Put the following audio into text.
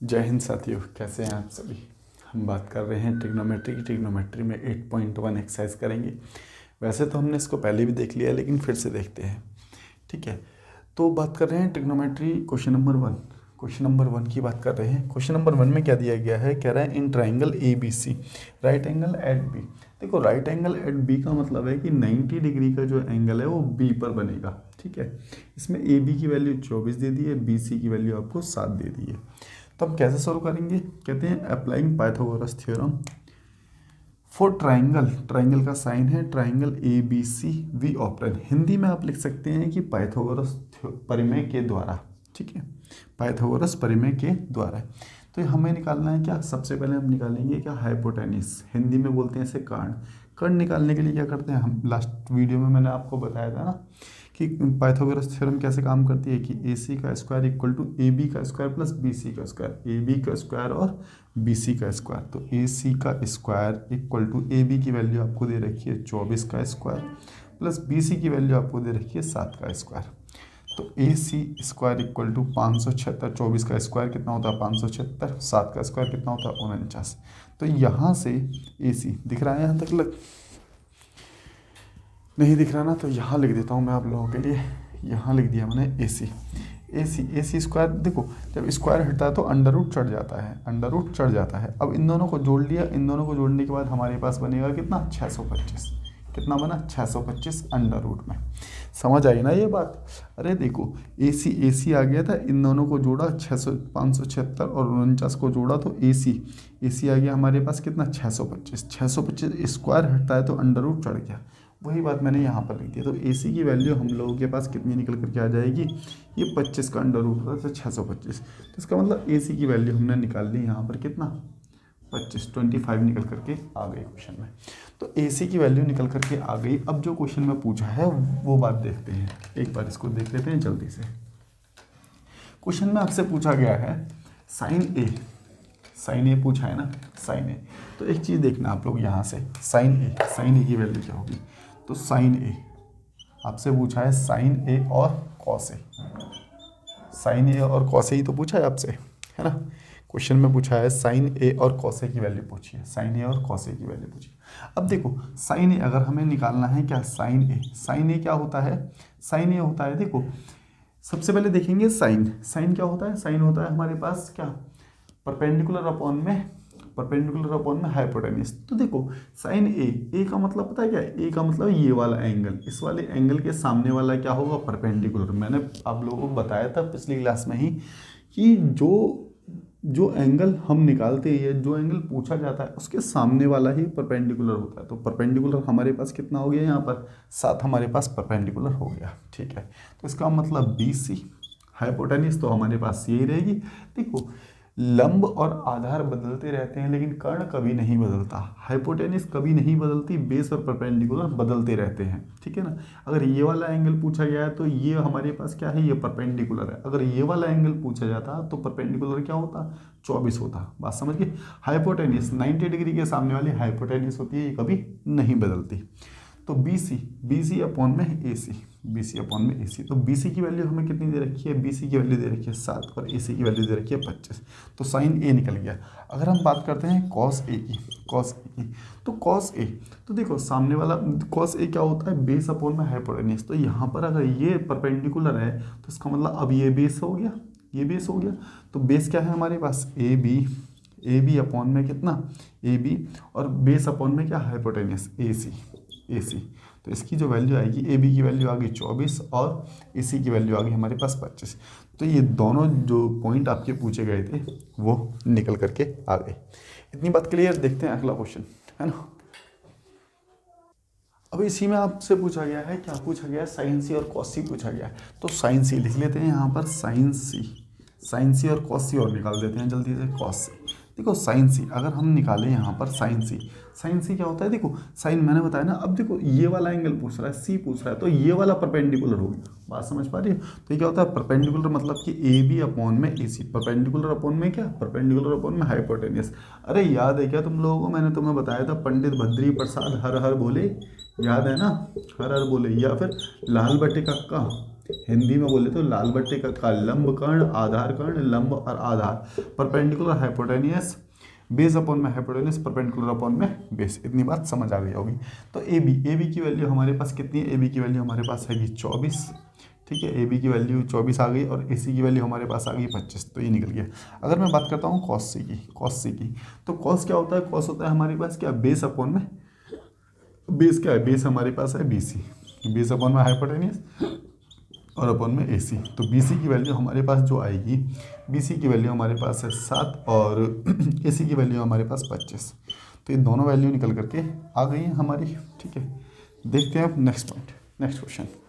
जय हिंद साथियों, कैसे हैं आप सभी। हम बात कर रहे हैं ट्रिग्नोमेट्री की। ट्रिग्नोमेट्री में 8.1 एक्सरसाइज करेंगे। वैसे तो हमने इसको पहले भी देख लिया, लेकिन फिर से देखते हैं। ठीक है, तो बात कर रहे हैं trigonometry question number 1। Question number 1 की बात कर रहे हैं। क्वेश्चन नंबर 1 में क्या दिया गया है, कह रहा है in triangle A B C right angle at B. देखो, राइट एंगल एट बी का मतलब है कि 90 डिग्री का जो एंगल है वो बी पर बनेगा। ठीक है, इसमें ए बी की वैल्यू 24 दे दी है, बी सी की वैल्यू आपको 7 दे दी है। तो हम कैसे सॉल्व करेंगे, कहते हैं applying Pythagoras theorem for triangle. Triangle का साइन है ट्राइंगल ए बी सी वी ऑपरेन। हिंदी में आप लिख सकते हैं कि पाइथागोरस परिमेय के द्वारा। ठीक है, पाइथागोरस परिमेय के द्वारा। तो हमें निकालना है क्या, सबसे पहले हम निकालेंगे क्या, हाइपोटेनिस। हिंदी में बोलते हैं इसे कर्ण। कर्ण निकालने के लिए क्या करते हैं हम, लास्ट वीडियो में मैंने आपको बताया था ना कि पाइथागोरस थ्योरम कैसे काम करती है कि ए सी का square equal to A B का स्क्वायर प्लस बी सी का स्क्वायर, ए बी का स्क्वायर और बी सी का स्क्वायर। तो ए सी का square equal to A B की वैल्यू आपको दे रखी है 24 का स्क्वायर प्लस बी सी की वैल्यू आपको दे रखी है 7 का स्क्वायर। तो A C square equal to 576। 24 का स्क्वायर कितना होता है 576, 7 का स्क्वायर कितना होता है 49। तो यहाँ से ए सी दिख रहा है, यहाँ तक लग नहीं दिख रहा ना, तो यहाँ लिख देता हूँ मैं आप लोगों के लिए। यहाँ लिख दिया मैंने ए सी स्क्वायर। देखो, जब स्क्वायर हटता है तो अंडर रूट चढ़ जाता है, अंडर रूट चढ़ जाता है। अब इन दोनों को जोड़ लिया, इन दोनों को जोड़ने के बाद हमारे पास बनेगा कितना, 625। कितना बना, 625 अंडर रूट में। समझ आई ना ये बात। अरे देखो, ए सी आ गया था, इन दोनों को जोड़ा 576 और 49 को जोड़ा तो ए सी आ गया हमारे पास कितना, 625। 625 स्क्वायर हटता है तो अंडर रूट चढ़ गया। वही बात मैंने यहाँ पर लिख दी। तो ए सी की वैल्यू हम लोगों के पास कितनी निकल करके आ जाएगी, ये 25 का अंडर रूट होता है 625। तो इसका मतलब ए सी की वैल्यू हमने निकाल ली यहाँ पर कितना, 25 निकल करके आ गई क्वेश्चन में। तो ए सी की वैल्यू निकल करके आ गई। अब जो क्वेश्चन में पूछा है वो बात देखते हैं, एक बार इसको देख लेते हैं जल्दी से। क्वेश्चन में आपसे पूछा गया है साइन ए पूछा है ना, साइन ए। तो एक चीज़ देखना आप लोग यहाँ से, साइन ए की वैल्यू क्या होगी। तो साइन ए आपसे पूछा है, साइन ए और कॉस ए। साइन ए और कॉस ए ही तो पूछा है आपसे, है ना। क्वेश्चन में पूछा है साइन ए और कॉस ए की वैल्यू पूछी है, साइन ए और कॉस ए की वैल्यू पूछी है। अब देखो, साइन ए अगर हमें निकालना है क्या, साइन ए क्या होता है, साइन ए होता है, देखो सबसे पहले देखेंगे साइन क्या होता है। साइन होता है हमारे पास क्या, परपेंडिकुलर अपॉन में हाइपोटेन्यूज। तो देखो, साइन ए का मतलब पता है क्या, ए का मतलब ये वाला एंगल, इस वाले एंगल के सामने वाला क्या होगा, परपेंडिकुलर। मैंने आप लोगों को बताया था पिछली क्लास में ही कि जो एंगल हम निकालते हैं, जो एंगल पूछा जाता है, उसके सामने वाला ही परपेंडिकुलर होता है। तो परपेंडिकुलर हमारे पास कितना हो गया, यहाँ पर 7 हमारे पास परपेंडिकुलर हो गया। ठीक है, तो इसका मतलब बी सी। हाइपोटेन्यूज तो हमारे पास यही रहेगी। देखो, लंब और आधार बदलते रहते हैं लेकिन कर्ण कभी नहीं बदलता। हाइपोटेन्यूज कभी नहीं बदलती, बेस और परपेंडिकुलर बदलते रहते हैं। ठीक है ना। अगर ये वाला एंगल पूछा गया है तो ये हमारे पास क्या है, ये परपेंडिकुलर है। अगर ये वाला एंगल पूछा जाता तो परपेंडिकुलर क्या होता, 24 होता। बात समझ गए। हाइपोटेन्यूज 90 डिग्री के सामने वाली हाइपोटेन्यूज होती है, ये कभी नहीं बदलती। तो बी सी अपॉन में ए सी, तो बी सी की वैल्यू हमें कितनी दे रखी है, बी सी की वैल्यू दे रखी है 7 और ए सी की वैल्यू दे रखी है 25। तो साइन ए निकल गया। अगर हम बात करते हैं कॉस ए की, तो कॉस ए, तो देखो सामने वाला कॉस ए क्या होता है, बेस अपॉन में हाइपोटेन्यूज। तो यहाँ पर अगर ये परपेंडिकुलर है तो इसका मतलब अब ये बेस हो गया, ये बेस हो गया। तो बेस क्या है हमारे पास, ए बी अपॉन में कितना, ए बी, और बेस अपॉन में क्या, हाइपोटेन्यूज ए सी। तो इसकी जो वैल्यू आएगी, ए बी की वैल्यू आ गई 24 और ए सी की वैल्यू आ गई हमारे पास 25। तो ये दोनों जो पॉइंट आपके पूछे गए थे वो निकल करके आ गए। इतनी बात क्लियर। देखते हैं अगला क्वेश्चन, है ना। अब इसी में आपसे पूछा गया है, क्या पूछा गया है, साइन सी और कॉस सी पूछा गया है। तो साइन सी लिख लेते हैं यहाँ पर, साइन सी और कॉस सी, और निकाल देते हैं जल्दी से कॉस सी। देखो साइन सी अगर हम निकालें यहाँ पर, साइन सी क्या होता है, देखो साइन मैंने बताया ना। अब देखो ये वाला एंगल पूछ रहा है, सी पूछ रहा है, तो ये वाला परपेंडिकुलर हो गया। बात समझ पा रही है। तो ये क्या होता है, परपेंडिकुलर मतलब कि ए बी अपॉन में ए सी, परपेंडिकुलर अपॉन में क्या, परपेंडिकुलर अपॉन में हाइपोटेन्यूज। अरे याद है क्या तुम लोगों को, मैंने तुम्हें बताया था पंडित भद्री प्रसाद हर हर बोले, याद है ना, हर हर बोले, या फिर लाल बटे कक्का, हिंदी में बोले तो लाल बट्टे का लंब कर्ण, आधार कर्ण, लंब और आधार, परपेंडिकुलर हाइपोटेनियस, बेस अपॉन में हाइपोटेनियस, परपेंडिकुलर अपॉन में बेस। इतनी बात समझ आ गई होगी। तो ए बी की वैल्यू हमारे पास कितनी है? ए बी की वैल्यू हमारे पास है 24, ठीक है, ए बी की वैल्यू 24 आ गई और ए सी की वैल्यू हमारे पास आ गई 25, तो ये निकल गया। अगर मैं बात करता हूँ कॉस सी की, तो कॉस क्या होता है? कॉस होता है हमारे पास क्या? बेस अपॉन में, बेस क्या है? बेस हमारे पास है बी सी, बेस अपॉन में हाइपोटेनियस और अपॉन में ए सी। तो बी सी की वैल्यू हमारे पास जो आएगी, बी सी की वैल्यू हमारे पास है 7 और ए सी की वैल्यू हमारे पास 25। तो ये दोनों वैल्यू निकल करके आ गई हैं हमारी, ठीक है। देखते हैं अब नेक्स्ट पॉइंट, नेक्स्ट क्वेश्चन।